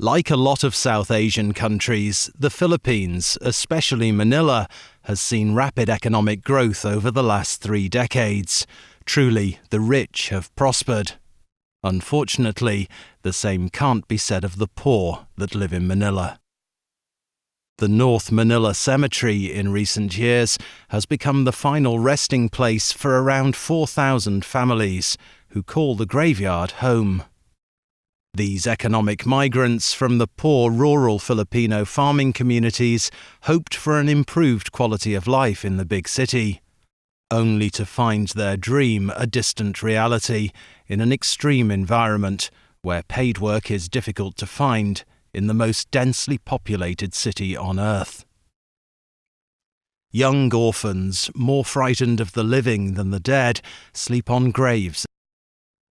Like a lot of South Asian countries, the Philippines, especially Manila, has seen rapid economic growth over the last 3 decades. Truly, the rich have prospered. Unfortunately, the same can't be said of the poor that live in Manila. The North Manila Cemetery in recent years has become the final resting place for around 4,000 families who call the graveyard home. These economic migrants from the poor rural Filipino farming communities hoped for an improved quality of life in the big city, only to find their dream a distant reality in an extreme environment where paid work is difficult to find in the most densely populated city on earth. Young orphans, more frightened of the living than the dead, sleep on graves.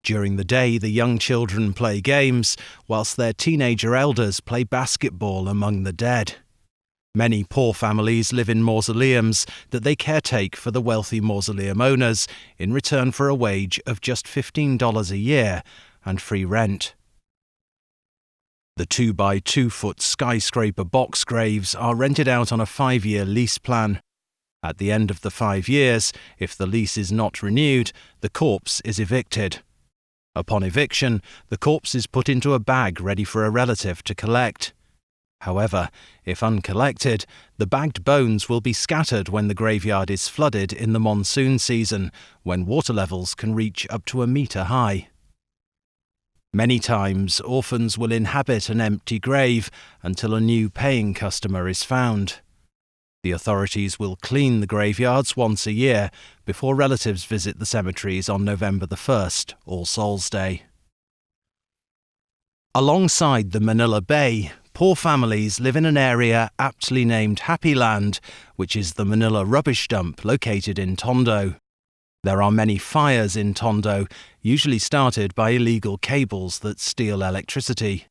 During the day, the young children play games, whilst their teenager elders play basketball among the dead. Many poor families live in mausoleums that they caretake for the wealthy mausoleum owners in return for a wage of just $15 a year and free rent. The 2-by-2-foot skyscraper box graves are rented out on a 5-year lease plan. At the end of the 5 years, if the lease is not renewed, the corpse is evicted. Upon eviction, the corpse is put into a bag ready for a relative to collect. However, if uncollected, the bagged bones will be scattered when the graveyard is flooded in the monsoon season, when water levels can reach up to 1 metre high. Many times, orphans will inhabit an empty grave until a new paying customer is found. The authorities will clean the graveyards once a year before relatives visit the cemeteries on November the 1st, All Souls' Day. Alongside the Manila Bay, poor families live in an area aptly named Happy Land, which is the Manila rubbish dump located in Tondo. There are many fires in Tondo, usually started by illegal cables that steal electricity.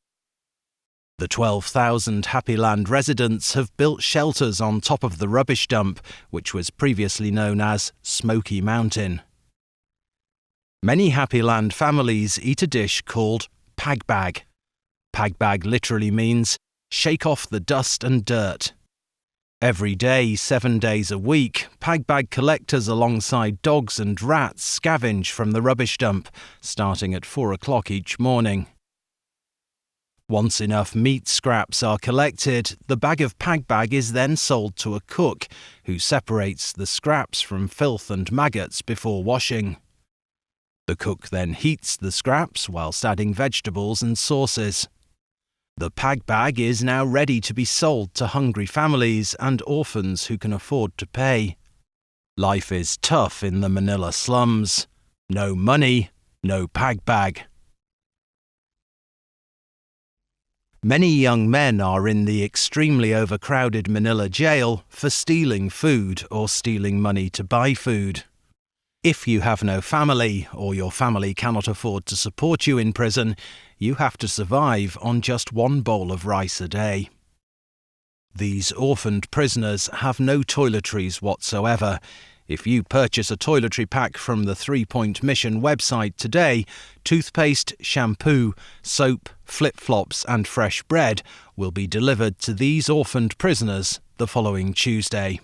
The 12,000 Happy Land residents have built shelters on top of the rubbish dump, which was previously known as Smoky Mountain. Many Happy Land families eat a dish called pagbag. Pagbag literally means shake off the dust and dirt. Every day, 7 days a week, pagbag collectors alongside dogs and rats scavenge from the rubbish dump, starting at 4 o'clock each morning. Once enough meat scraps are collected, the bag of pagbag is then sold to a cook, who separates the scraps from filth and maggots before washing. The cook then heats the scraps whilst adding vegetables and sauces. The pagbag is now ready to be sold to hungry families and orphans who can afford to pay. Life is tough in the Manila slums. No money, no pagbag. Many young men are in the extremely overcrowded Manila jail for stealing food or stealing money to buy food. If you have no family, or your family cannot afford to support you in prison, you have to survive on just 1 bowl of rice a day. These orphaned prisoners have no toiletries whatsoever. If you purchase a toiletry pack from the 3 Point Mission website today, toothpaste, shampoo, soap, flip-flops and fresh bread will be delivered to these orphaned prisoners the following Tuesday.